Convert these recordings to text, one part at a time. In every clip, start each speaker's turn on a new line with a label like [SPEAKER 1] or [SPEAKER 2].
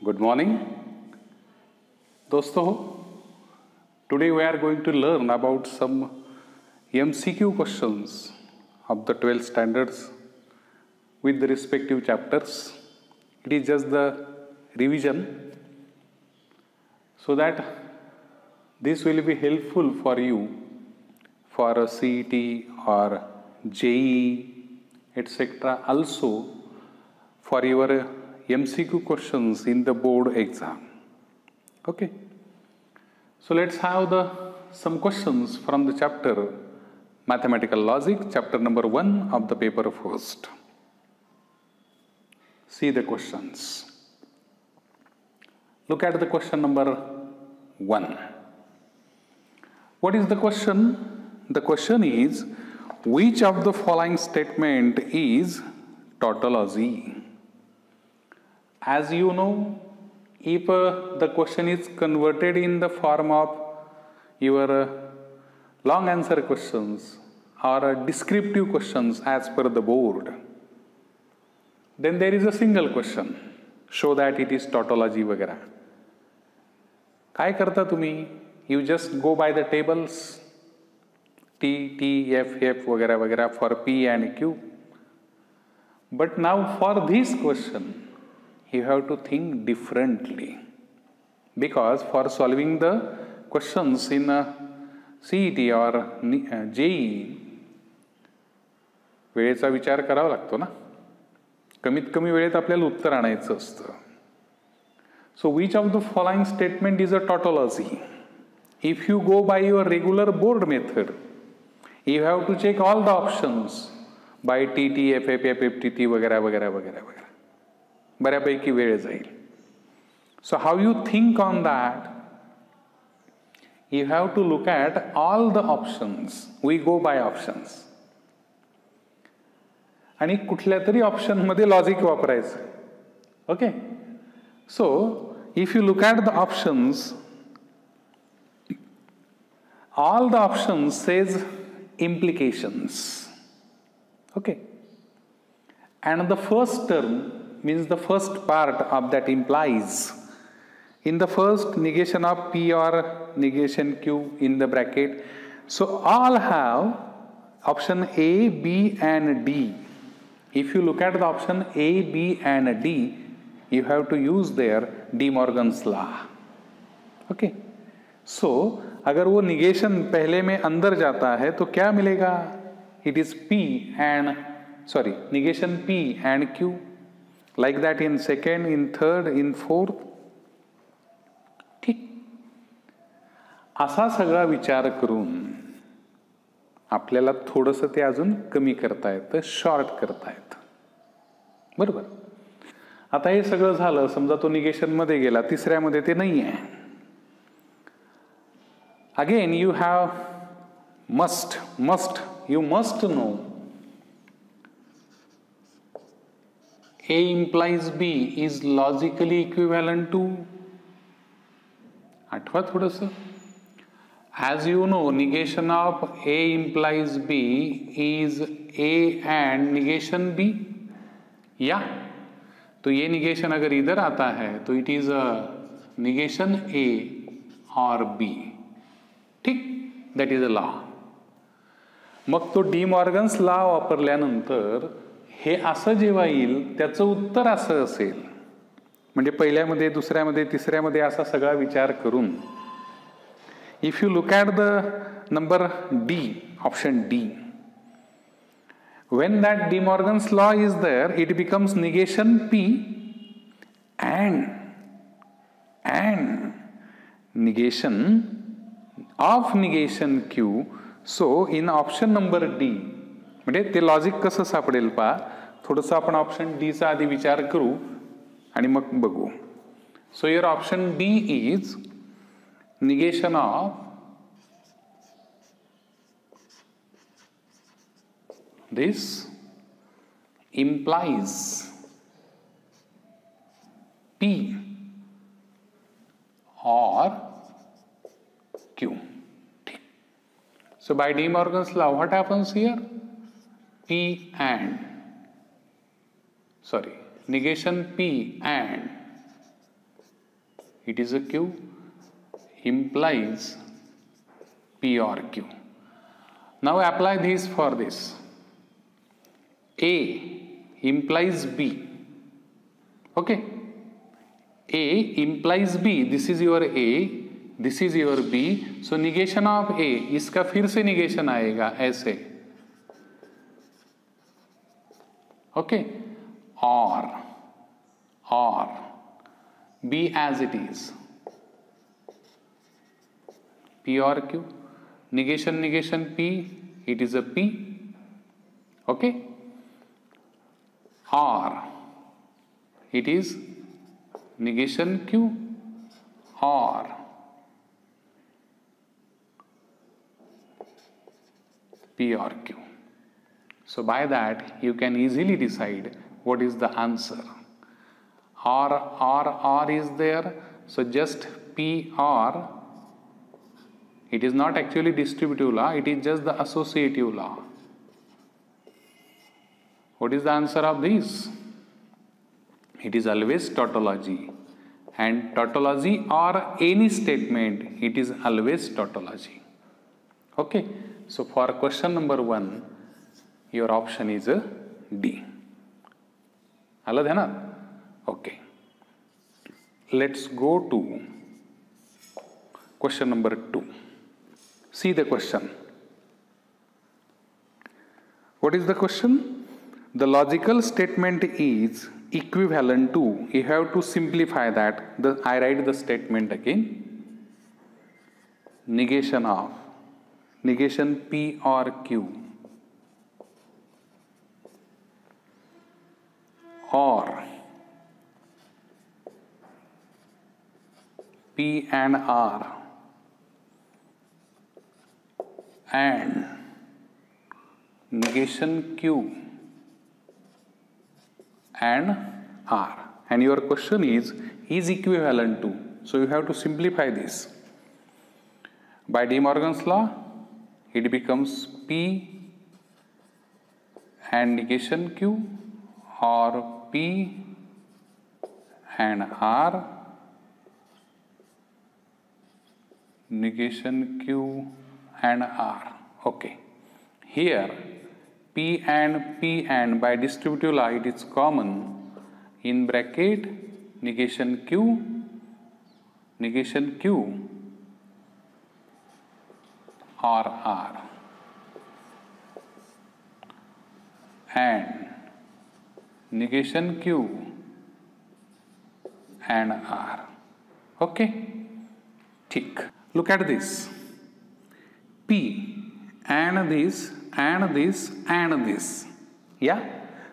[SPEAKER 1] Good morning, दोस्तों. Today we are going to learn about some MCQ questions of the 12th standards with the respective chapters. It is just the revision so that this will be helpful for you for a CET or JEE, etc. Also for your MCQ questions in the board exam. Okay. So let's have some questions from the chapter Mathematical Logic, chapter number 1 of the paper first. See the questions. Look at the question number 1. What is the question? The question is, which of the following statement is tautology? As you know, if the question is converted in the form of your long answer questions or descriptive questions as per the board, then there is a single question, show that it is tautology वगैरह. काय करता तुम्ही? You just go by the tables T, T, F, F वगैरह वगैरह for P and Q. But now for this question, you have to think differently, because for solving the questions in CET or JEE वेळेचा विचार करावा लागतो ना. कमीत कमी वेळेत आपल्याला उत्तर आणायचं असतं. So which of the following statement is a tautology? If you go by your regular board method, you have to check all the options by TT, FF, FFTT वगैरह वगैरह वगैरह वगैरह. बऱ्यापैकी वेळ जाईल. So how you think on that? You have to look at all the options. We go by options. आणि कुठल्या तरी ऑप्शन मध्ये लॉजिक वापरायचं. Okay. So if you look at the options, all the options says implications. Okay. And the first term means the first part of that implies. In the first, negation of P or negation Q in the bracket. So all have option A, B and D. If you look at the option A, B and D, you have to use their De Morgan's law. Okay. So अगर वो negation पहले में अंदर जाता है तो क्या मिलेगा? It is negation P and Q. Like that in second, in third, in fourth. ठीक. असा सगळा विचार करून आपल्याला थोडंसं ते अजून कमी करता येतं, शॉर्ट करता येतं. बरोबर. आता हे सगळं झालं, समजा तो निगेशन मध्ये गेला, तिसऱ्यामध्ये ते नाही आहे. Again you have you must know A implies B is logically equivalent to, आठवा थोडंसं. As you know, negation of A implies B is A and negation B. या तो ये negation अगर इधर आता है तो it is a negation A or B. ठीक. That is a law. मग तो डी मॉर्गन्स लॉ वापरल्यानंतर हे असं जेव्हा येईल त्याचं उत्तर असं असेल. म्हणजे पहिल्यामध्ये, दुसऱ्यामध्ये, तिसऱ्यामध्ये असा सगळा विचार करून if you look at the number D, option D, when that De Morgan's law is there, it becomes negation P and negation of negation Q. So in option number D, म्हणजे ते लॉजिक कसं सापडेल पहा. थोडंसं आपण option D चा आधी विचार करू आणि मग बघू. So your option D is negation of this implies P or Q. So by De Morgan's law, what happens here? P and negation P and it is a Q, implies P or Q. Now apply this for this. A implies B. Okay. A implies B. This is your A, this is your B. So negation of A, इसका फिर से negation आएगा ऐसे. Okay. Or B as it is. P or Q. Negation P, it is a P. Okay. Or it is negation Q or P or Q. So by that you can easily decide what is the answer. Or is there, so just P or, it is not actually distributive law, it is just the associative law. What is the answer of this? It is always tautology, and tautology or any statement, it is always tautology. Okay, so for question number 1, your option is a D. अलग है ना? Okay. Let's go to question number 2. See the question. What is the question? The logical statement is equivalent to, you have to simplify that. I write the statement again. Negation of, negation P or Q, or P and R, and negation Q and R. And your question is equivalent to. So you have to simplify this. By De Morgan's law, it becomes P and negation Q, or P and R, negation Q and R. Okay. Here P and by distributive law it is common, in bracket negation Q or R, and negation Q and R. Okay. Tick. Look at this. P and this and this and this. Yeah.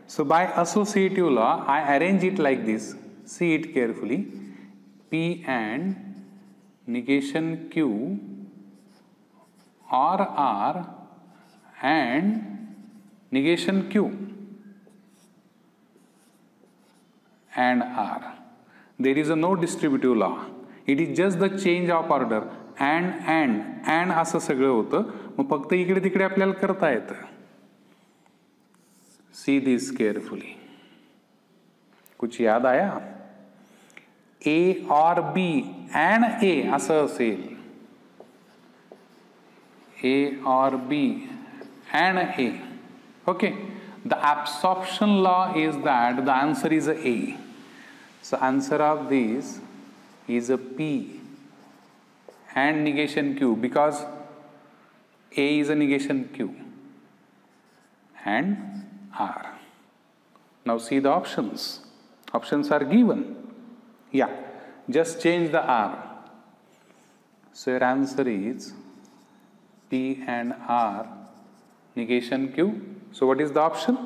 [SPEAKER 1] So by associative law, I arrange it like this. See it carefully. P and negation Q or R and negation Q and R. There is a no distributive law. It is just the change of order. And असं सगळं होतं. मग फक्त इकडे तिकडे आपल्याला करता येतं. See this carefully. कुछ याद आया? A or B and A असं असेल. A or B and A. Okay. The absorption law is that the answer is A. So answer of this is a P and negation Q, because A is a negation Q and R. Now see the options. Options are given. Yeah, just change the R. So your answer is P and R, negation Q. So what is the option?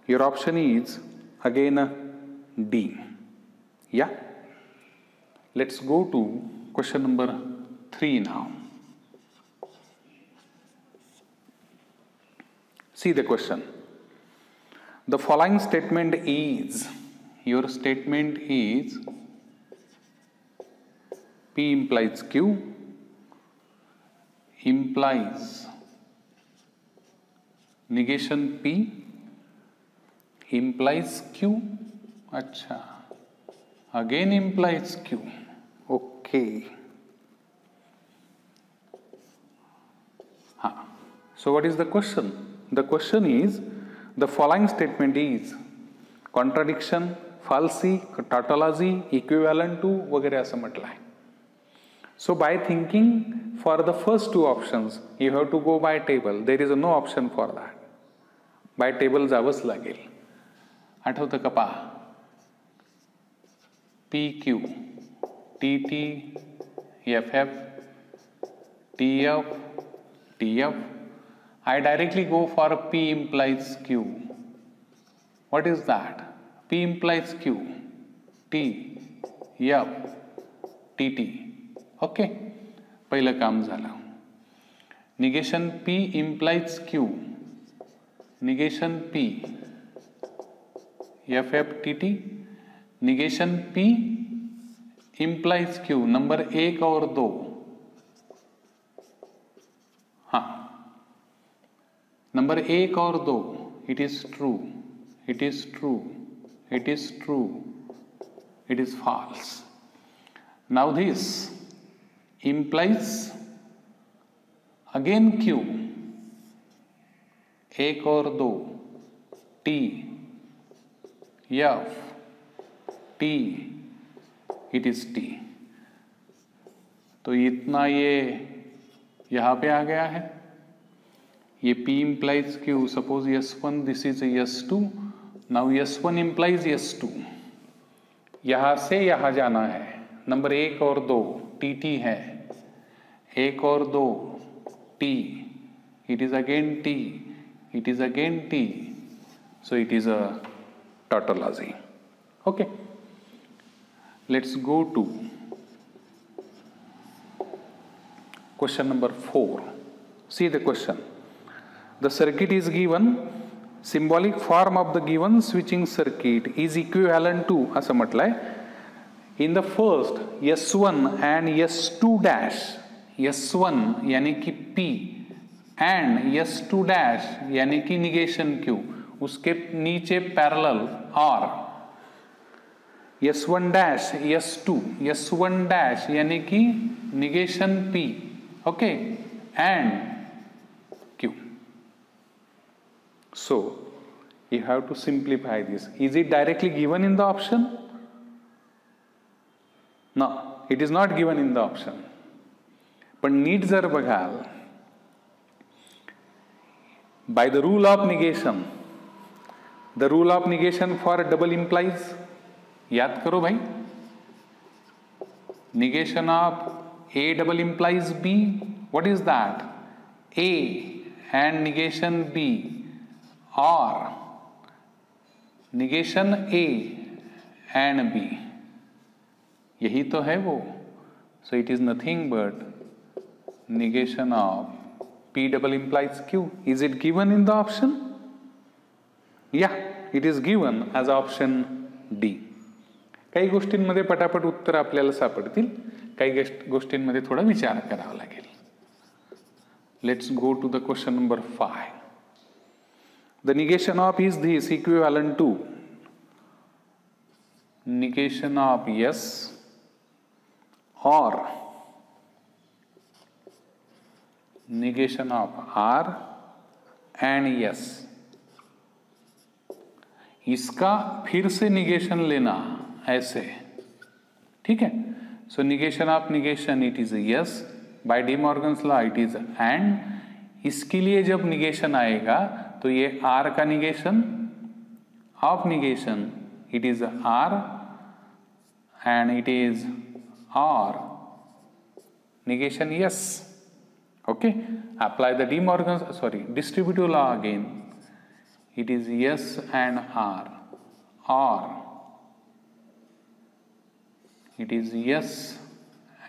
[SPEAKER 1] Your option is again D. Yeah. Let's go to question number 3 now. See the question. The following statement is, your statement is P implies Q implies negation P implies Q. अच्छा, again implies Q. Okay. So what is the question? The question is, the following statement is contradiction, falsy, tautology, equivalent to वगैरे असं म्हटलं आहे. So by thinking for the first two options, you have to go by table. There is no option for that. By table जावंच लागेल. आठवतं का पहा? PQ, TT, FF, TF, TF. I directly go for P implies Q. What is that? P implies Q. T, F, TT. Okay? पहिलं काम झालं. Negation P implies Q. Negation P, FFTT. Negation P implies Q. Number 1 और 2. हाँ, number 1 और 2. It is true. It is true. It is true. It is false. Now this implies again Q. 1 और 2. T, F, T. It is T. तो इतना ये यहाँ पे आ गया है. ये P implies Q. Suppose S1, this is S2. Now S1 implies S2. यहाँ से यहाँ जाना है. नंबर 1 और 2 TT है. 1 और 2 T. It is again T. It is again T. So it is a tautology. Okay. Let's go to question number 4. See the question. The circuit is given. Symbolic form of the given switching circuit is equivalent to असं म्हटलंय. In the first S1 and S2 dash. S1 यानी कि P and S2 dash यानी कि negation Q. उसके नीचे parallel R. S1 dash S2. S1 dash यानी कि negation P. Okay, and Q. So you have to simplify this. Is it directly given in the option? No, it is not given in the option. पण NEET जर बघाल, by the rule of negation, the rule of negation for double implies, याद करो भाई, negation of A double implies B. What is that? A and negation B or negation A and B. यही तो है वो. So it is nothing but negation of P double implies Q. Is it given in the option? Yeah, it is given as option D. काही गोष्टींमध्ये पटापट उत्तर आपल्याला सापडतील, काही गोष्टींमध्ये थोडा विचार करावा लागेल. Let's go to the question number 5. The negation of is this equivalent to negation of yes or negation of R and yes. इसका फिर से निगेशन लेना ऐसे, ठीक है. So negation of negation it is yes. By De Morgan's law it is and. इसके लिए जब निगेशन आएगा तो ये आर का negation of negation it is R and it is R negation yes. Okay, apply the De Morgan's distributive law again. It is yes and R, or it is yes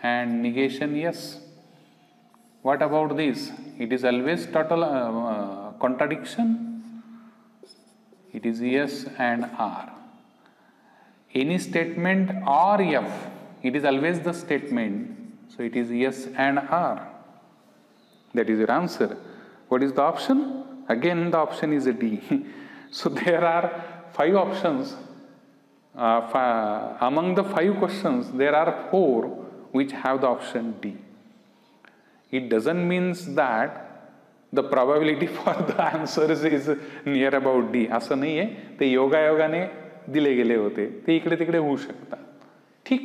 [SPEAKER 1] and negation yes. What about this? It is always total contradiction. It is yes and R. Any statement or F, it is always the statement. So it is yes and R. That is your answer. What is the option? Again the option is a D. So there are 5 options. Among the 5 questions, there are 4 which have the option D. It doesn't mean that the probability for the answers is near about D. असं नाही आहे, ते योगायोगाने दिले गेले होते, ते इकडे तिकडे होऊ शकतात. ठीक.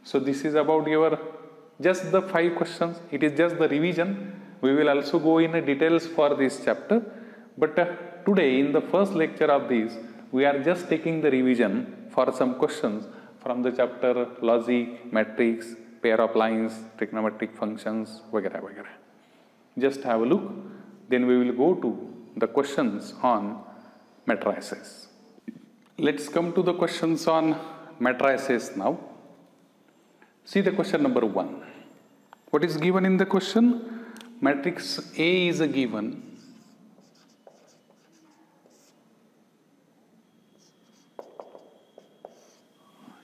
[SPEAKER 1] So this is about your just the 5 questions. It is just the revision. We will also go in details for this chapter. But today in the first lecture of this, we are just taking the revision for some questions from the chapter logic, matrix, pair of lines, trigonometric functions, वगैरह वगैरह. Just have a look. Then we will go to the questions on matrices. Let's come to the questions on matrices now. See the question number 1. What is given in the question? Matrix A is a given.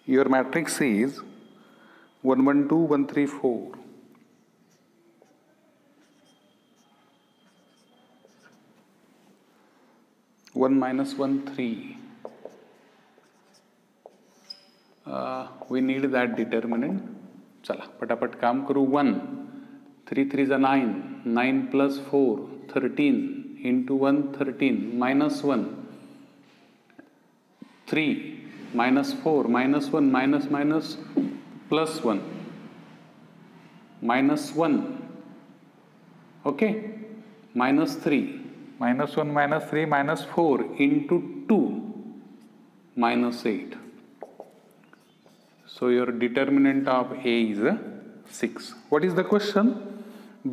[SPEAKER 1] Your matrix is 1, 1, 2, 1, 3, 4. One minus 1, 3. We need that determinant. चला पटापट काम करू. 1, 3 3 is 9. 9 plus 4, 13. Into 1, 13. Minus 1, 3. Minus 4. Minus 1. Minus plus 1. Minus 1. Okay. Minus 3. Minus 1 minus 3 minus 4 into 2 minus 8. So your determinant of A is 6. What is the question?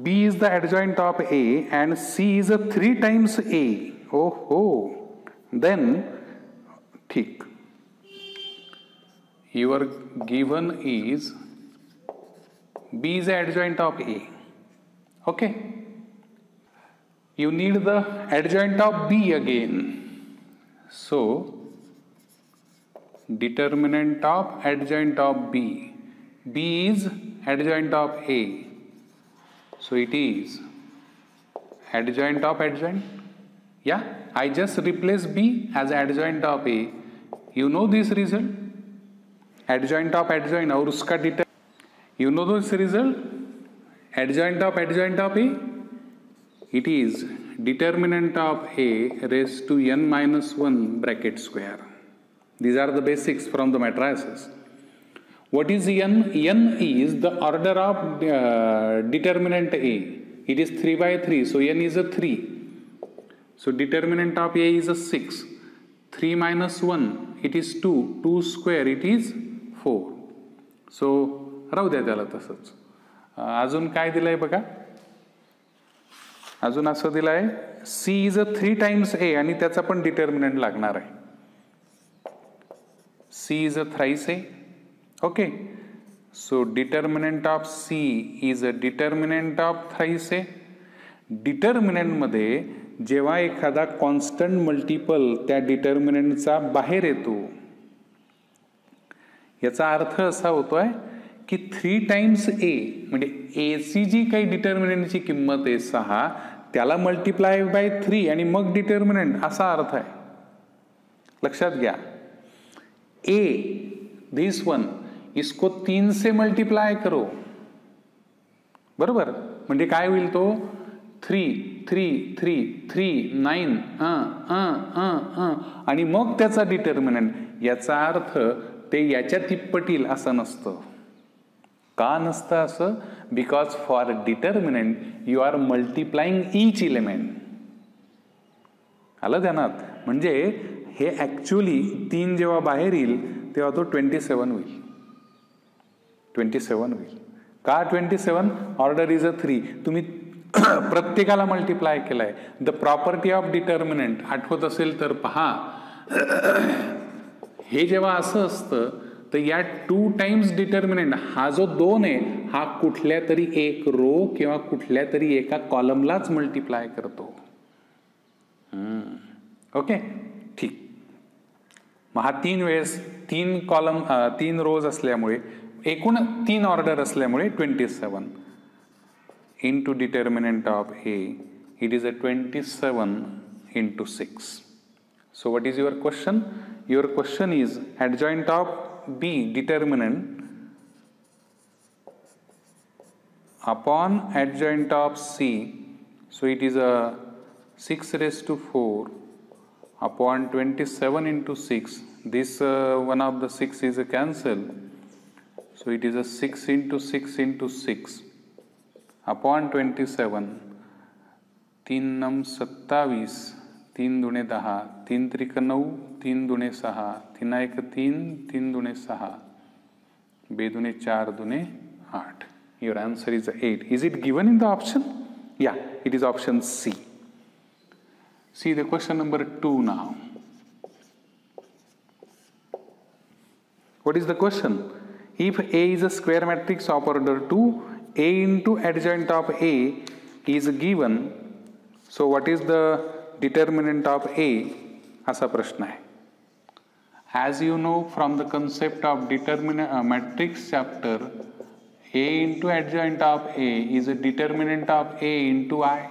[SPEAKER 1] B is the adjoint of A and C is 3 times A. Oh. Then, ठीक. Your given is B is the adjoint of A. Okay. You need the adjoint of B again. So, determinant of adjoint of B. B is adjoint of A. So, it is adjoint of adjoint. Yeah, I just replace B as adjoint of A. You know this result? Adjoint of adjoint और उसका determinant. You know this result? Adjoint of A. It is determinant of A raised to n minus 1 bracket square. These are the basics from the matrices. What is n? N is the order of determinant A. It is 3 by 3, so n is a 3. So determinant of A is a 6. 3 minus 1, it is 2. 2 square, it is 4. So राहू द्या त्याला तसंच. अजून काय दिलंय बघा. अजून असं दिलंय C is a 3 times A आणि त्याचा पण डिटर्मिनंट लागणार आहे. C is a thrice A. Okay. So determinant of C is a determinant of thrice A. Determinant मध्ये जेव्हा एखादा कॉन्स्टंट मल्टिपल त्या डिटर्मिनंटचा बाहेर येतो, याचा अर्थ असा होतोय की 3 टाइम्स A म्हणजे A ची जी काही डिटर्मिनंटची किंमत आहे 6 त्याला मल्टिप्लाय बाय 3 आणि मग डिटर्मिनंट असा अर्थ आहे. लक्षात घ्या. A दिस वन इसको 3 से मल्टिप्लाय करो. बरोबर. म्हणजे काय होईल तो 3 3 3 3 9 आणि मग त्याचा डिटर्मिनंट. याचा अर्थ ते याच्या तिप्पटील असं नसतं. का नसतं असं? Because for determinant you are multiplying each element. आलं ध्यानात. म्हणजे हे ऍक्च्युअली 3 जेव्हा बाहेर येईल तेव्हा तो 27 होईल. 27 होईल. का 27? Order is a 3. तुम्ही प्रत्येकाला मल्टिप्लाय केलाय. द प्रॉपर्टी ऑफ डिटर्मिनंट आठवत असेल तर पहा. हे जेव्हा असं असतं तर या 2 टाइम्स डिटर्मिनंट हा जो 2 आहे हा कुठल्या तरी एक रो किंवा कुठल्या तरी एका कॉलमलाच मल्टिप्लाय करतो. ओके. ठीक. मग हा 3 वेळेस 3 कॉलम 3 रोज असल्यामुळे एकूण 3 ऑर्डर असल्यामुळे 27 into determinant of A, it is a 27 into 6. So what is your question? Your question is adjoint of B determinant upon adjoint of C. So it is a 6 raised to 4 upon 27 into 6. This one of the 6 is a cancel. So it is a 6 into 6 into 6 upon 27. 3 नम 27, 3 दुणे 10, 3 त्रिक 9, 3 दुणे 6, 3 एक 3, 3 दुणे 6, 2 दुणे 4 दुणे 8. Your answer is 8. Is it given in the option? Yeah, it is option C. See the question number 2 now. What is the question? If A is a square matrix of order 2, A into adjoint of A is given. So what is the determinant of A? असा प्रश्न आहे. As you know from the concept of matrix chapter, A into adjoint of A is a determinant of A into I.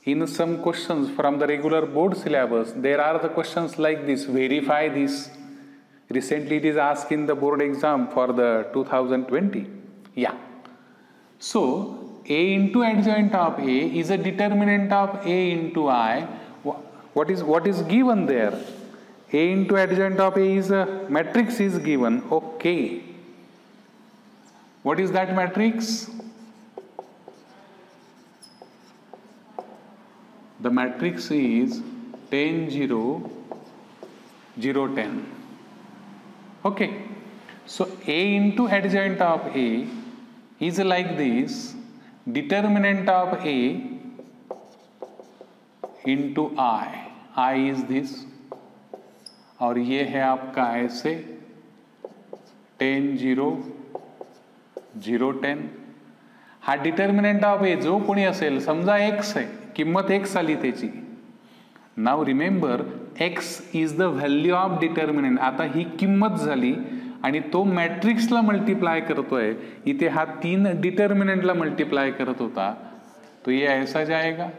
[SPEAKER 1] In some questions from the regular board syllabus, there are the questions like this, verify this. Recently it is asked in the board exam for the 2020. Yeah. So, A into adjoint of A is a determinant of A into I. What is given there? A into adjoint of A is a matrix is given. Okay. What is that matrix? The matrix is 10 0 0 10. Okay. So A into adjoint of A is like this, determinant of A into I. I is this. और ये है आपका ऐसे 10 0 0 10. हा determinant of ए जो कोणी असेल, समजा एक्स आहे, किंमत एक्स आली त्याची. नाव remember X is the value of determinant. आता ही किंमत झाली आणि तो मॅट्रिक्सला मल्टिप्लाय करतोय. इथे हा 3 डिटर्मिनंटला मल्टिप्लाय करत होता. तो ये ऐसा जाएगा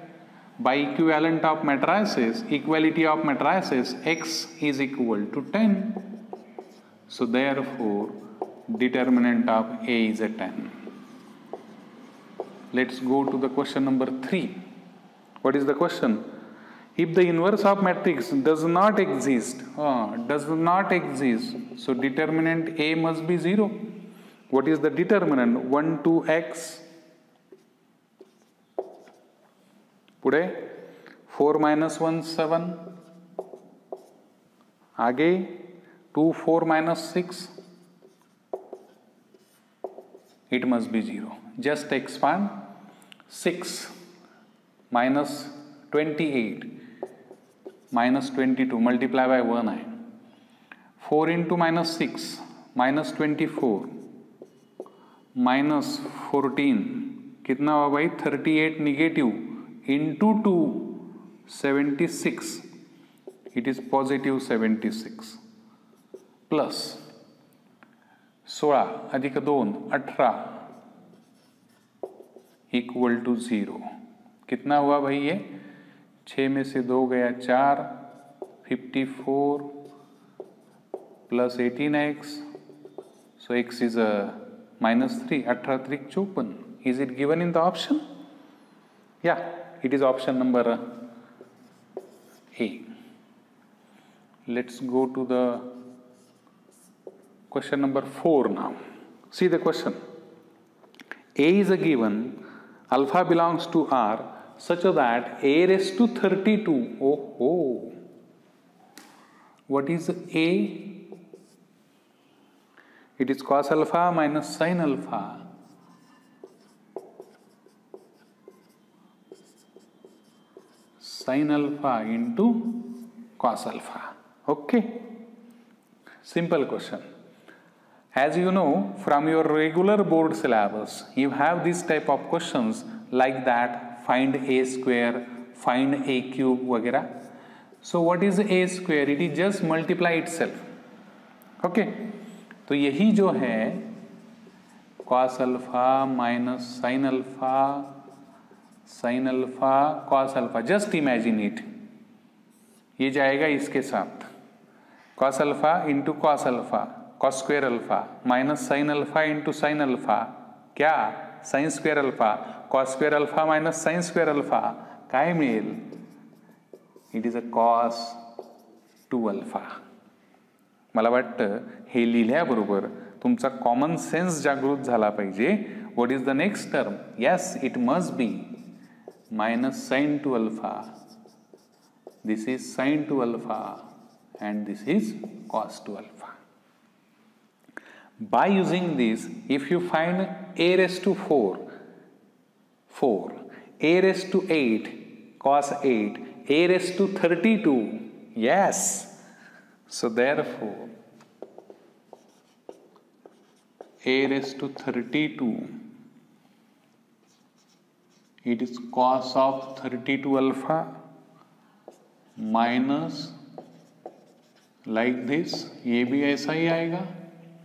[SPEAKER 1] by equivalent of matrices, equality of matrices, x is equal to 10. So therefore determinant of A is a 10. Let's go to the question number 3. What is the question? If the inverse of matrix does not exist, so determinant A must be 0. What is the determinant? 1 2x. पुढे 4 minus 1 7. आगे 2 4 minus 6. It must be 0. Just expand. 6 minus 28 minus 22 multiply by 1 है. 4 into minus 6 minus 24 minus 14 कितना हुआ भाई? 38 negative into 2 76. It is positive 76 plus 16 अधिक 2 18 equal to 0. कितना हुआ भाई? ये 6 में से 2 गया 4, 54 plus 18x. So x is a -3. 18 3 54. Is it given in the option? Yeah, it is option number A. Let's go to the question number 4 now. See the question. A is a given, alpha belongs to R such that A raised to 32. Oh. What is A? It is cos alpha minus sin alpha. Sin alpha into cos alpha. Okay. Simple question. As you know from your regular board syllabus, you have this type of questions like that, find a square, find a cube वगैरह. So what is a square? It is just multiply itself. Okay. तो यही जो है cos alpha minus sin alpha cos alpha, just imagine it. ये जाएगा इसके साथ, cos alpha into cos alpha, cos square alpha minus sine alpha into sine alpha, क्या sine square alpha, cos square alpha minus sine square alpha, काय मिळेल? It is a cos 2 alpha. मला वाटतं हे लिहिल्याबरोबर तुमचा कॉमन सेन्स जागृत झाला पाहिजे. What is the next term? Yes, it must be minus sine 2 alpha. This is sine 2 alpha and this is cos 2 alpha. By using this, if you find a raised to 4, a raised to 8, cos 8, a raised to 32, yes. So therefore, a raised to 32, it is cos of 32 alpha minus like this, ये भी ऐसा ही आएगा.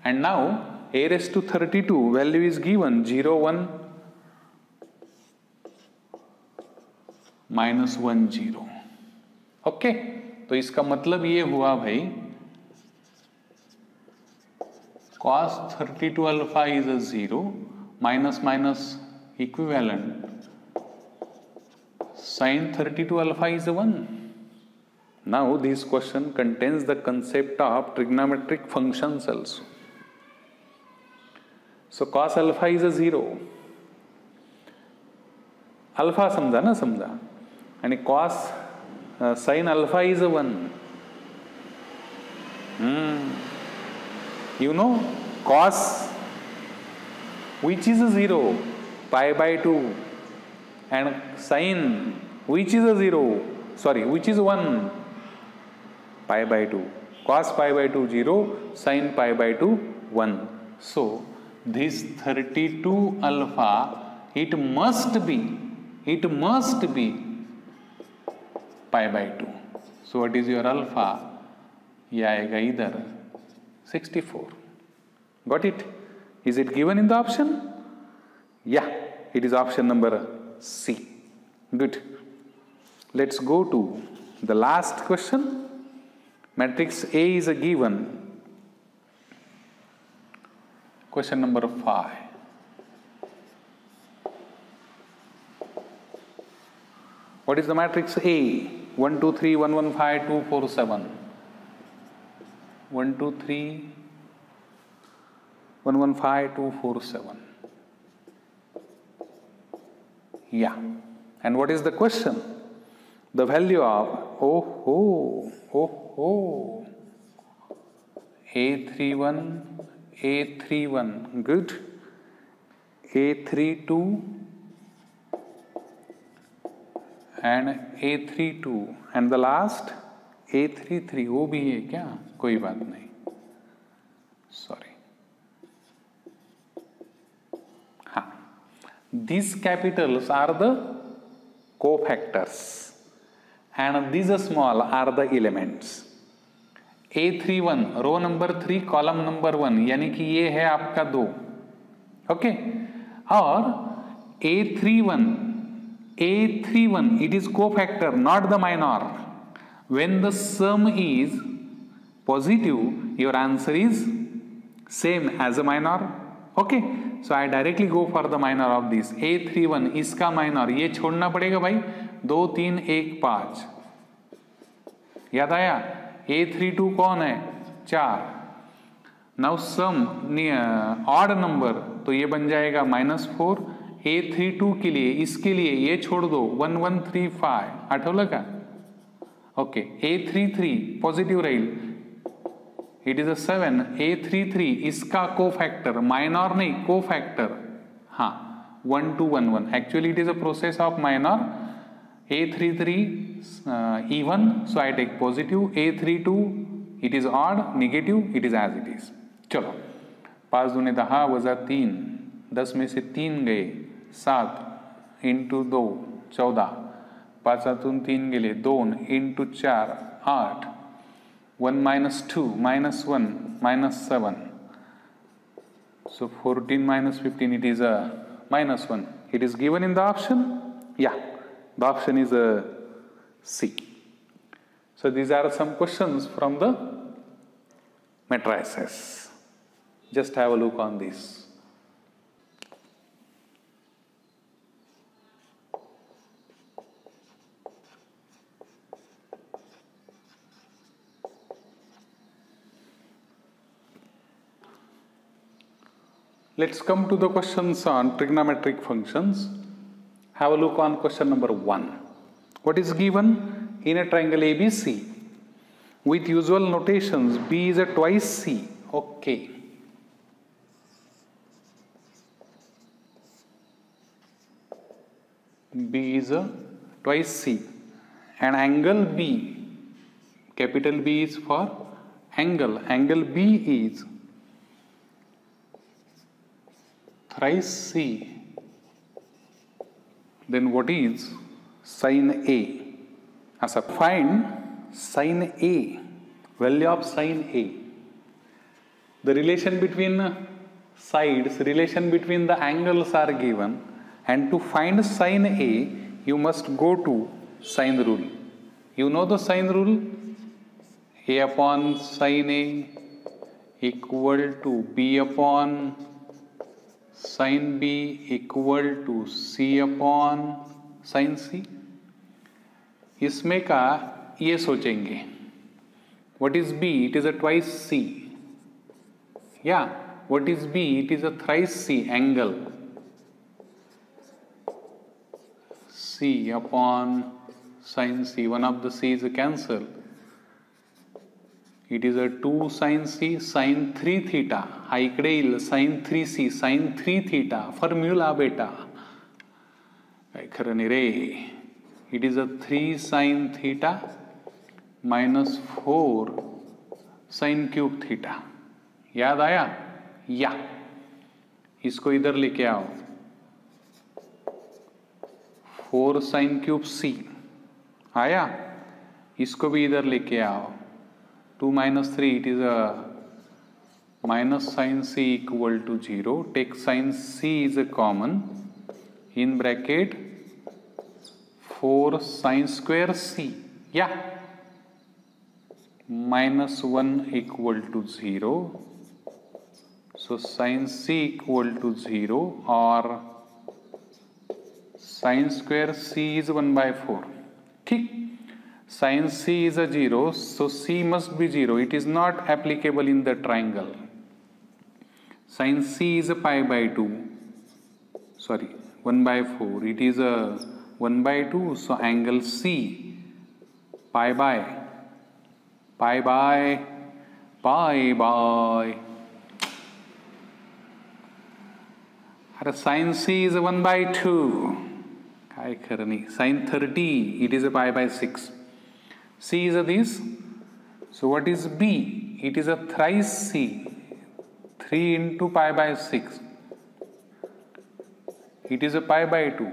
[SPEAKER 1] And now a raised to 32 value is given 0 1 minus 1 0. Okay, तो इसका मतलब ये हुआ भाई cos 32 alpha is a 0, minus minus equivalent, sin 32 alpha is a 1. Now this question contains the concept of trigonometric functions also. So cos alpha is a 0, alpha समजा ना, समजा, आणि cos sin alpha is a 1. You know cos which is a 0, pi by 2, and sin which is a 0, sorry, which is 1, pi by 2. Cos pi by 2 0, sin pi by 2 1. So this 32 alpha, it must be pi by 2. So what is your alpha? ये आएगा इधर 64. Got it? Is it given in the option? Yeah, it is option number C. Good. Let's go to the last question. Matrix A is a given. Question number 5. What is the matrix A? 1 2 3 1 1 5 2 4 7. 1 2 3 1 1 5 2 4 7. Yeah. And what is the question? The value of A31, A31, good, A32 and A32 and the last A33. वो भी है क्या? कोई बात नहीं, sorry. हाँ, these capitals are the cofactors and these small are the elements. A31 row number 3 column number 1, यानी कि ये है आपका 2. ओके, और A31 it is cofactor, not the minor. When the sum is positive, your answer is same as a minor. Okay, so I directly go for the minor of this. A31 इसका minor, ये छोड़ना पड़ेगा भाई, 2 3 1 5. याद आया? A32 कौन है? 4. Now some odd number, तो ये बन जाएगा -4. A32 के लिए, इसके लिए ये छोड़ दो, 1 1 3 5. आठवलं का? Okay, A33 positive Raheel, it is a 7. A33 इसका कोफॅक्टर, मायनॉर नाही, कोफॅक्टर. हां, 1 2 1 1. Actually it is a process of minor. A33 even, so I take positive. A32 it is odd, negative, it is as it is. चलो, 5 दूने 10 वजा 3, 10 में से 3 गए, 7 into 2 14, 5 हातून 3 गेले, 2 into 4 8, 1 minus 2 minus 1 minus 7. So 14 minus 15, it is a -1. It is given in the option. Yeah, the option is a C. So these are some questions from the matrices. Just have a look on this. Let's come to the questions on trigonometric functions. Have a look on question number 1. What is given in a triangle ABC? With usual notations, B is a twice C. Okay. B is a twice C. And angle B, capital B is for angle. Angle B is thrice C. Then what is sine A? As a find sine A, value of sine A. The relation between sides, relation between the angles are given, and to find sine A, you must go to sine rule. You know the sine rule? A upon sine A equal to B upon sin B equal to C upon sin C. इसमें का ये सोचेंगे. What is B? It is a twice C. Yeah. What is B? It is a thrice C angle. C upon sin C. One of the C's cancel. It is a 2 sin C sin 3 theta. हा इकडे येईल sin 3C sin 3 theta. Formula बेटा काय खरं नाही रे. It is a 3 sin theta minus 4 sin cube theta. याद आया? या इसको इधर लेके आओ. 4 sin cube C आया. इसको भी इधर लेके आओ. 2 minus 3, it is a minus sin C equal to 0. Take sin C is a common. In bracket 4 sin square C. Yeah. Minus 1 equal to 0. So sin C equal to 0 or sin square C is 1 by 4. ठीक. Sin C is a 0, so C must be 0. It is not applicable in the triangle. Sin C is a pi by 2. Sorry, 1 by 4. It is a 1 by 2, so angle C, pi by. Sin C is a 1 by 2. Sin 30, it is a pi by 6. C is a this. So what is B? It is a thrice C. 3 into pi by 6. It is a pi by 2.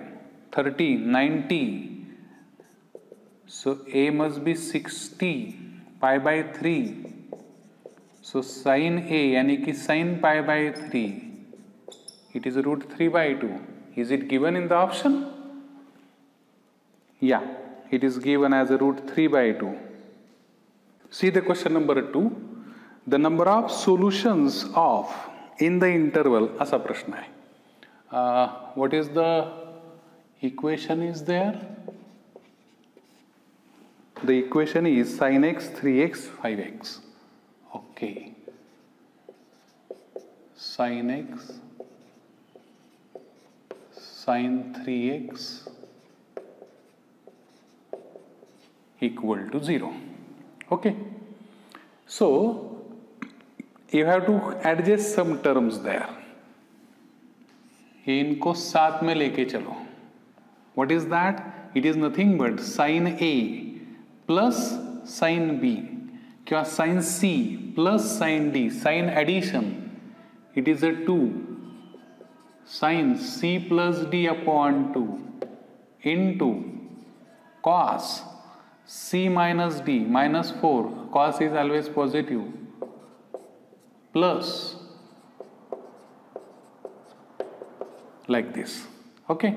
[SPEAKER 1] 30, 90. So A must be 60. Pi by 3. So sin A, यानी कि sin pi by 3. It is root 3 by 2. Is it given in the option? Yeah. It is given as a root 3 by 2. See the question number 2. The number of solutions of in the interval असा प्रश्न आहे. What is the equation is there? The equation is sin x 3x 5x. Okay. Sin x sin 3x equal to 0. Okay. So you have to adjust some terms there. इनको साथ में लेके चलो. What is that? It is nothing but sin A plus sin B. क्या sin C plus sin D. Sin addition. It is a 2. Sin C plus D upon 2 into cos C minus D minus 4, cos is always positive, plus like this. Okay.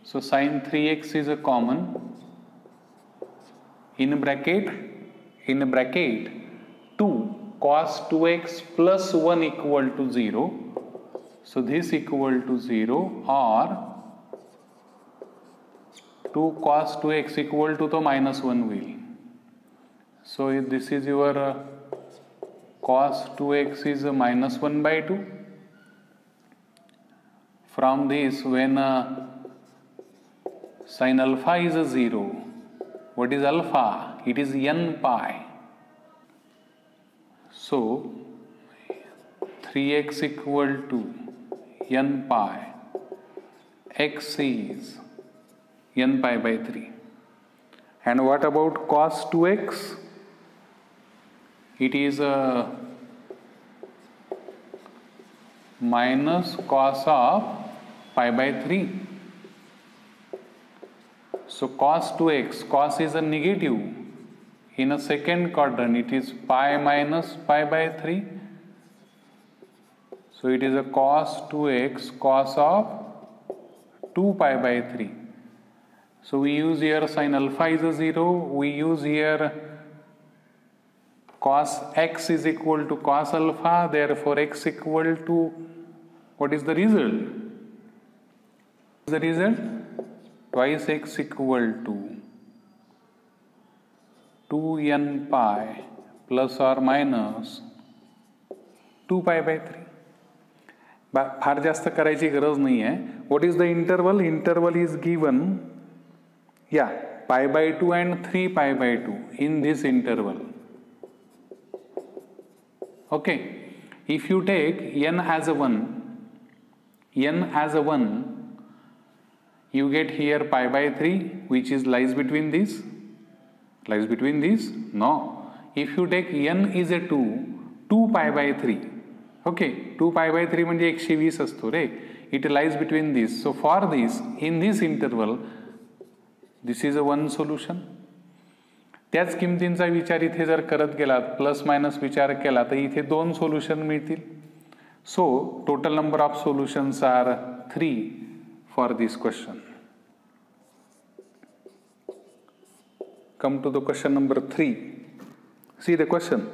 [SPEAKER 1] So sin 3x is a common. In bracket in bracket 2 cos 2x plus 1 equal to 0. So this equal to 0 or 2 cos 2x equal to the minus 1 will. So if this is your cos 2x is minus 1 by 2. From this, when sin alpha is a 0, what is alpha? It is n pi. So 3x equal to n pi, x is n pi by 3. And what about cos 2x? It is minus cos of pi by 3. So cos 2x, cos is a negative. In a second quadrant, it is pi minus pi by 3. So it is a cos 2x, cos of 2 pi by 3. So we use here sin alpha is a 0. We use here cos x is equal to cos alpha. Therefore x equal to, what is the result? The result? Twice x equal to 2n pi plus or minus 2 pi by 3. फार जास्त करायची गरज नाही आहे. What is the interval? Interval is given, yeah, pi by 2 and 3 pi by 2 in this interval. Okay, if you take n as a 1, you get here pi by 3, which is lies between these. No. If you take n is a 2 pi by 3. Okay, 2 pi by 3 म्हणजे 120 असतो रे. It lies between this. So for this, in this interval, this is a one solution. त्याच किमतींचा विचार इथे जर करत गेलात, plus minus विचार केला तर इथे 2 सोल्युशन मिळतील. So total number of solutions are 3 for this question. Come to the question number 3. See the question.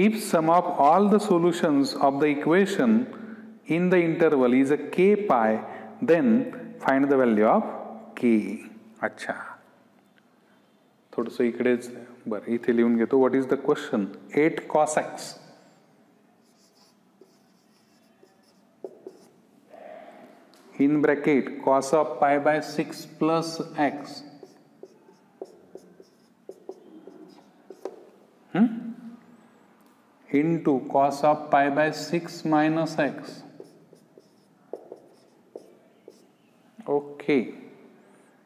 [SPEAKER 1] If sum of all the solutions of the equation in the interval is a k pi, then find the value of k. अच्छा, थोडंसं इकडेच बरं इथे लिहून घेतो. What is the question? 8 cos x in bracket cos of pi by 6 plus x into cos of pi by 6 minus x. Okay,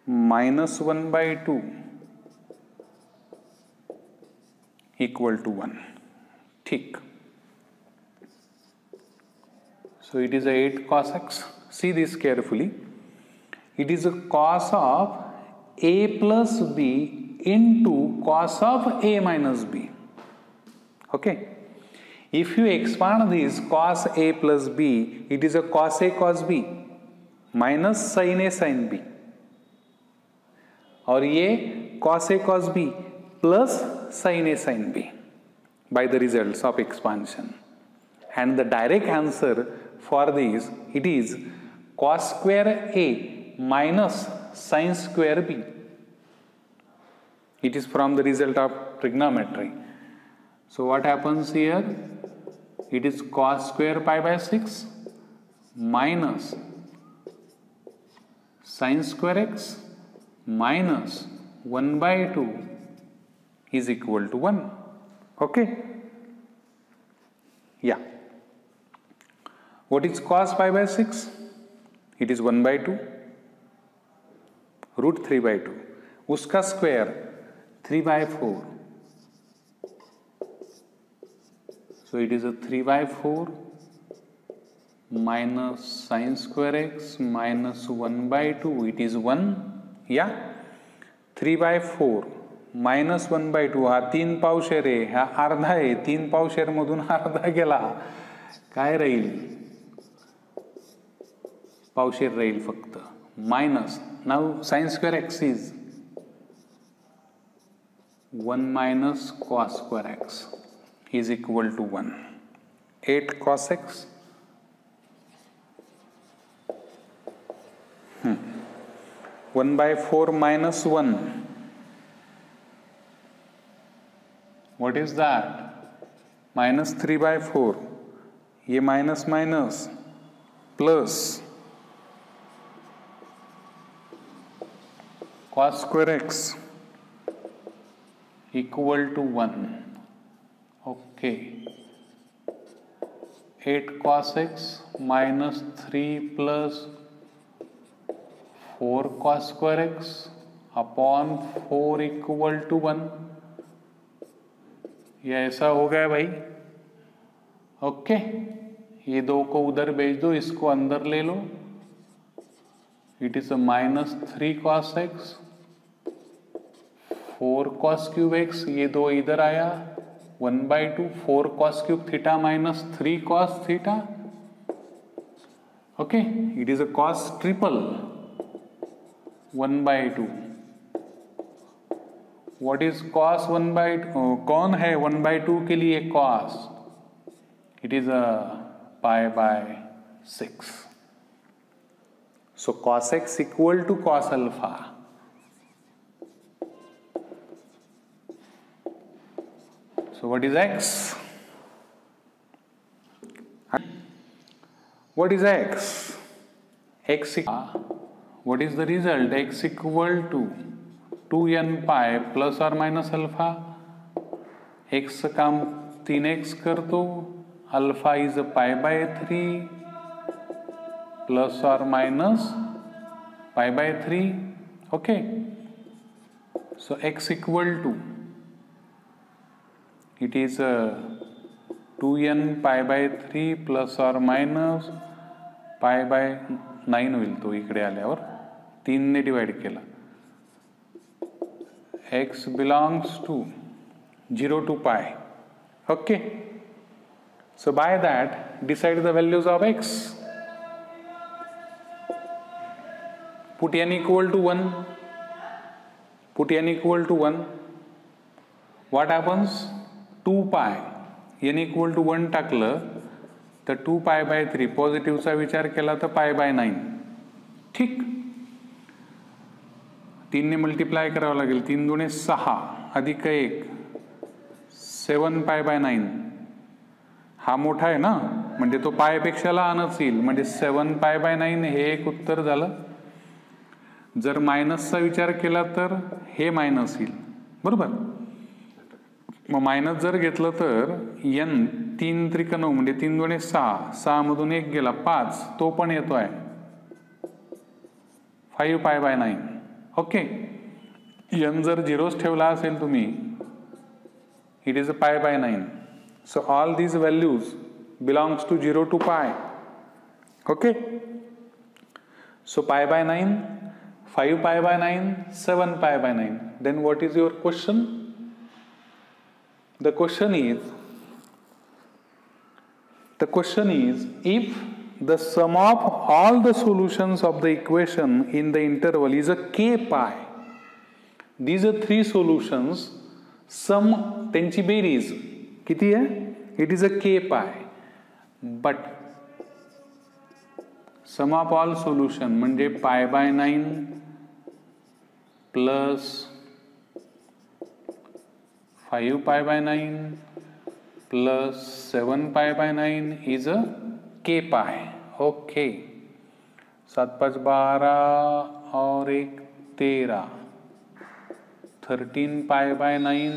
[SPEAKER 1] minus 1 by 2 equal to 1. ठीक. So it is a 8 cos x. See this carefully. It is a cos of a plus b into cos of a minus b. Okay. If you expand this cos a plus b, it is a cos a cos b minus sin a sin b. और ये cos a cos b plus sin a sin b by the results of expansion. And the direct answer for this, it is cos square a minus sin square b. It is from the result of trigonometry. So what happens here? It is cos square pi by 6 minus sin square x minus 1 by 2 is equal to 1. Okay? Yeah. What is cos pi by 6? It is 1 by 2 root 3 by 2. उसका square 3 by 4. So it is a 3 by 4 minus sin square x minus 1 by 2. It is 1. Yeah. 3 by 4 minus 1 by 2 हा 3 पावशेर आहे, हा अर्धा आहे. 3 पावशेर मधून अर्धा गेला, काय राहील? पावशेर राहील फक्त. Minus, now sin square x is 1 minus cos square x is equal to 1. 8 cos x 1 by 4 minus 1. What is that? Minus 3 by 4. ये minus minus plus cos square x equal to 1. Okay. 8 cos x minus 3 plus 4 cos square x upon 4 equal to 1. ये ऐसा हो गया भाई. Okay. ये दो को उधर भेज दो, इसको अंदर ले लो. It is minus 3 cos x 4 cos cube x. ये दो इधर आया 1 by 2 4 cos cube theta minus 3 cos theta. Okay. It is a cos triple 1 by 2. What is cos 1 by 2? कौन है 1 by 2 के लिए cos? It is a pi by 6. So cos x equal to cos alpha. So what is x? What is x? X. What is the result? X equal to 2n pi plus or minus alpha. x का 3x कर दो. Alpha is pi by 3 plus और minus pi by 3. Okay. So x equal to it is 2n pi by 3 plus और minus pi by 9 होईल. तो इकडे आल्यावर 3 ने डिवाइड केला. x belongs to 0 to pi. Okay. So by that decide the values of x. Put n equal to 1. Put n equal to 1. What happens? 2 pi. n equal to 1 टाकलं तर 2 pi by 3. पॉझिटिव्हचा विचार केला तर pi by 9. ठीक. 3 ने multiply करावं लागेल. 3 दुणे 6 अधिक 1 7 पाय बाय 9. हा मोठा आहे ना, म्हणजे तो पायपेक्षा लहानच येईल. म्हणजे 7 पाय बाय 9 हे एक उत्तर झालं. जर मायनसचा विचार केला तर हे मायनस येईल. बरोबर. मग मायनस जर घेतलं तर n 3 त्रिक 9 म्हणजे 3 दुणे 6 6 मधून 1 गेला 5. तो पण येतो आहे 5 पाय बाय 9. ओके. n जर झिरोच ठेवला असेल तुम्ही it is a pi by 9. So all these values belongs to 0 to pi. Okay. So pi by 9 5 pi by 9 7 pi by 9. Then what is your question? The question is if the sum of all the solutions of the equation in the interval is a k pi. These are 3 solutions. Sum त्यांची berries किती आहे? It is a k pi. But sum of all solution म्हणजे pi by 9 plus 5 pi by 9 plus 7 pi by 9 is a k pi. Okay. 7 5 12 और 1 13. 13 pi by 9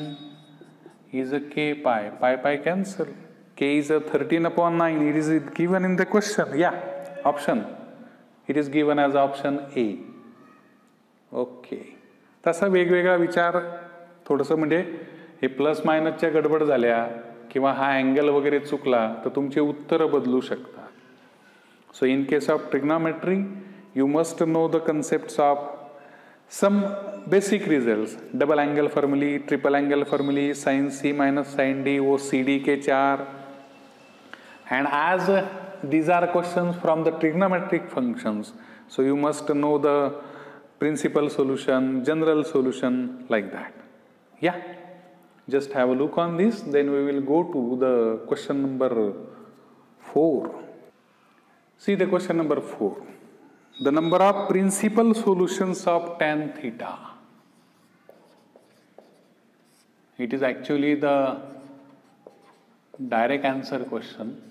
[SPEAKER 1] is a k pi. Pi cancel. K is a 13 upon 9. It is given in the question. Yeah. Option. It is given as option A. Okay. तसा वेगवेगळा विचार थोडंसं म्हणजे हे plus मायनसच्या गडबड झाल्या किंवा हा अँगल वगैरे चुकला तर तुमचे उत्तर बदलू शकतात. So in case of trigonometry, you must know the concepts of some basic results. Double angle formulae, triple angle formulae, sin C minus sin D, वो CD के 4. And as these are questions from the trigonometric functions, so you must know the principal solution, general solution, like that. Yeah, just have a look on this, then we will go to the question number 4. See the question number 4. The number of principal solutions of tan theta. It is actually the direct answer question.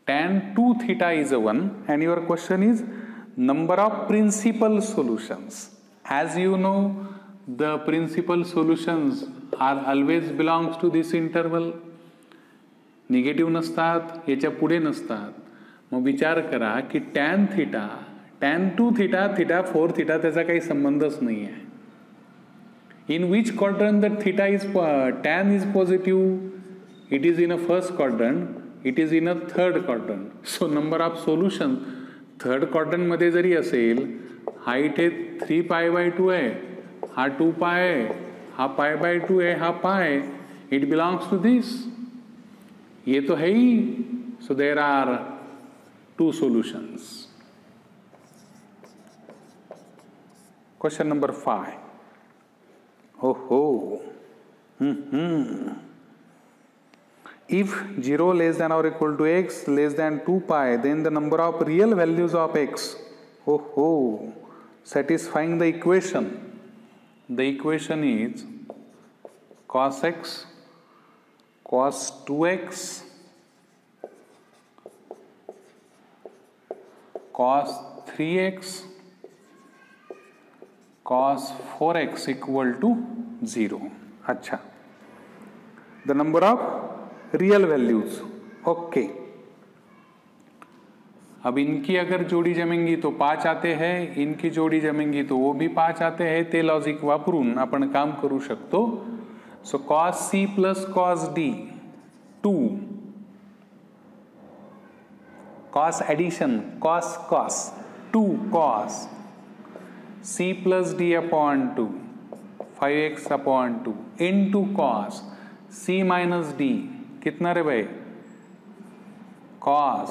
[SPEAKER 1] Tan 2 theta is a 1 and your question is number of principal solutions. As you know, the principal solutions are always belongs to this interval. Negative नसतात, याच्या पुढे नसतात. मग विचार करा की tan theta, tan 2 theta, theta 4 theta त्याचा काही संबंधच नाही आहे. In which quadrant that theta is tan is positive? It is in a first quadrant. It is in a third quadrant. So number of solutions third quadrant मध्ये जरी असेल, हा इथे 3 pi by 2 आहे, हा 2 पाय आहे, हा पाय बाय 2 आहे, हा पाय. It belongs to this. ये तो है ही. So there are 2 solutions. Question number 5. Oh. If 0 less than or equal to x less than 2 pi, then the number of real values of x. Satisfying the equation. The equation is cos x, cos 2x, cos 3x, cos 4x equal to 0. अच्छा. The number of real values. Okay. अब इनकी अगर जोड़ी जमेंगी तो 5 आते हैं, इनकी जोड़ी जमेंगी तो वो भी 5 आते हैं. ते लॉजिक वापरून आपण काम करू शकतो. So cos c plus cos d 2, cos addition cos 2 cos c plus d upon 2 5x upon 2 into cos c minus d कितना रे भाई, cos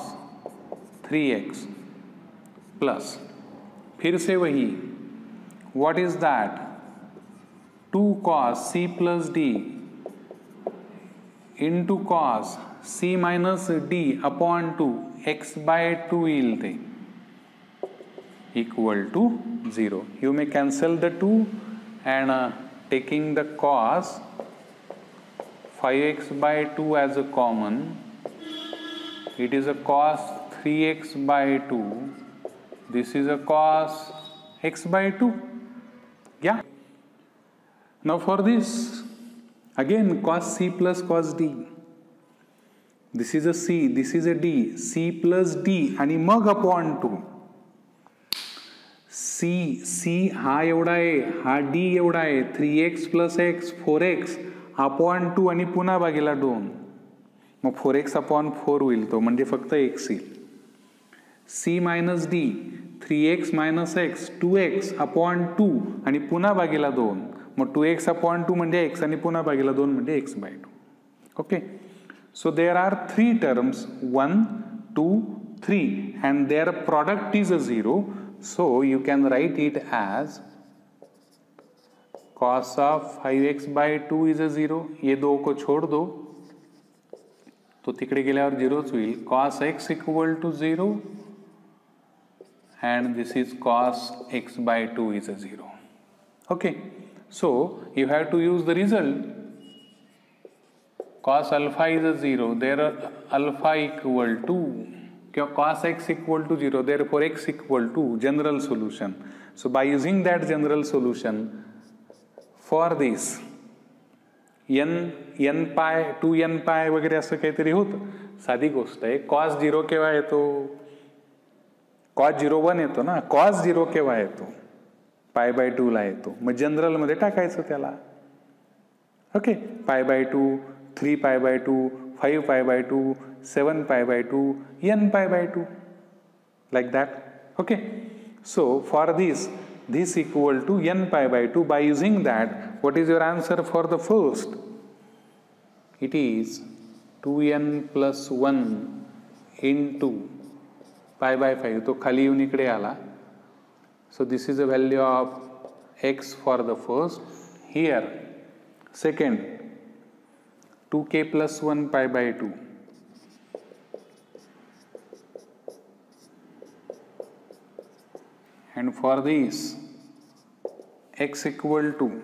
[SPEAKER 1] 3x प्लस फिर से वही, what is that, 2 cos c plus d into cos c minus d upon 2 x by 2 येईल ते equal to 0. You may cancel the 2 and taking the cos 5x by 2 as a common, it is a cos 3x by 2. This is a cos x by 2. Yeah. Now for this, again cos c plus cos d. This is a c, this is a d. c plus d आणि मग upon 2. c हा एवढा आहे, हा d एवढा आहे, 3x plus x 4x upon 2 आणि पुन्हा भागीला 2. मग 4x अपॉन 4 होईल तो, म्हणजे फक्त x येईल. c minus d 3x minus x 2x upon 2 आणि पुन्हा भागीला 2. मग 2x अपॉन 2 म्हणजे x आणि पुन्हा भागीला 2 म्हणजे x by 2. Okay. So there are 3 terms 1 2 3 and their product is a 0. So you can write it as cos of 5x by 2 is a 0. ये 2 को छोड़ दो तो तिकडे गेल्यावर 0च होईल. cos x equal to 0 and this is cos x by 2 is a 0. Okay. So you have to use the result. Cos alpha is a 0. There alpha equal to cos x equal to 0. Therefore x equal to general solution. So by using that general solution, for this n pi 2n पाय वगैरे असं काहीतरी होतं. साधी गोष्ट आहे. cos 0 केव्हा येतो, cos 0 1 येतो ना. cos 0 केव्हा येतो, पाय बाय 2 ला येतो. मग जनरल मध्ये टाकायचं त्याला. Okay. Pi by 2 3 pi by 2 5 pi bye 2 7 pi bye 2 n pi by 2 like that. Okay. So for this equal to n pi by 2. By using that, what is your answer for the first? It is 2n plus 1 into pi by 5. तो खाली येऊन इकडे आला. So this is the value of x for the first. Here Second, 2k plus 1 pi by 2. And for this, x equal to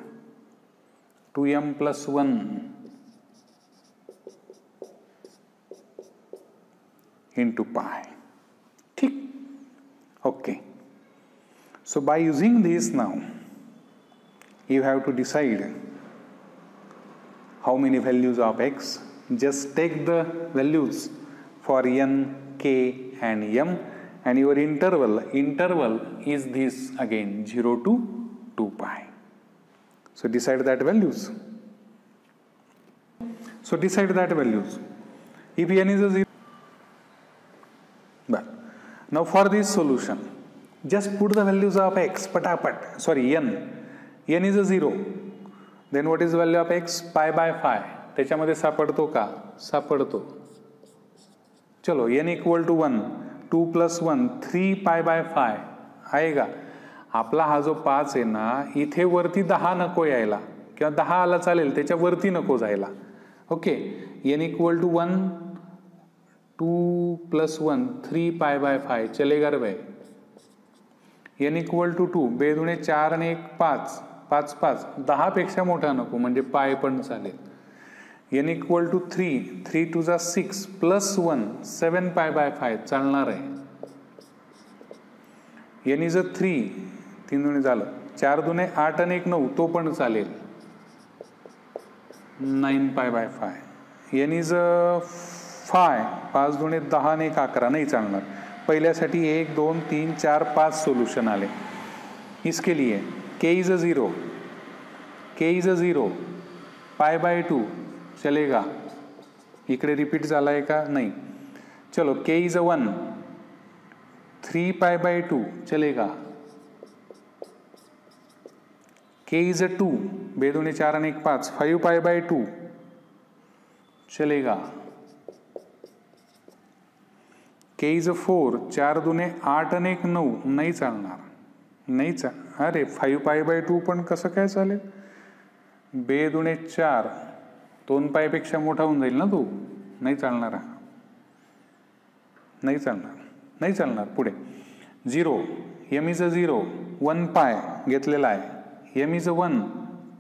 [SPEAKER 1] 2m plus 1 into pi. Okay. So by using this now, you have to decide how many values of x. Just take the values for n, k and m, and your interval is this again, 0 to 2 pi. So decide that values. If n is a 0, now for this solution, just put the values of x, n is a 0. Then what is the value of x? Pi by 5. त्याच्यामध्ये सापडतो का? सापडतो. चलो, n equal to 1, 2 plus 1, 3 pi by 5 आएगा. आपला हा जो 5 आहे ना, इथे वरती 10 नको यायला, किंवा 10 आला चालेल, त्याच्या वरती नको जायला. Okay, n equal to 1, 2 plus 1, 3 pi by 5 चलेगा रे भाई. n equal to 2, 2 दुणे 4 आणि 1 5, 5 5, 10 पेक्षा मोठा नको, म्हणजे पाय पण चालेल. n equal to 3, 3 to 6 plus 1, 7 pi by 5 चालणार आहे. n is a 3, 3 दुणे झालं, 4 दुणे 8 आणि 1 9, तो पण चालेल. 9 pi by 5. n is a 5, 5 दुणे 10 आणि 1 11, नाही चालणार. पहिल्यासाठी 1 2 3 4 5 सोल्यूशन आले. इसके लिए k is a 0, pi by 2 चलेगा. इकडे रिपीट झाला आहे का? नाही. चलो, k is a 1, 3 pi by 2 चलेगा. k is a 2, 2 दुणे 4 आणि 1 5, 5 pi by 2 चलेगा. k is a 4, 4 दुणे 8 आणि 1 9, नाही चालणार. अरे 5 pi by 2 पण कसं काय चालेल? 2 दुणे 4, 2 पाय पेक्षा मोठा होऊन जाईल ना तो. नाही चालणार. नाही चालणार. पुढे 0, m is a 0, 1 पाय घेतलेला आहे. m is a 1,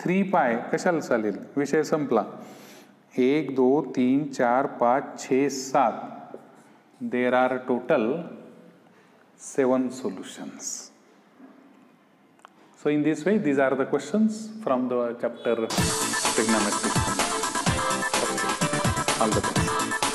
[SPEAKER 1] 3 पाय कशाला चालेल? विषय संपला. 1 2 3 4 5 6 7. There are total 7 solutions. So in this way, these are the questions from the chapter trigonometry. All the best.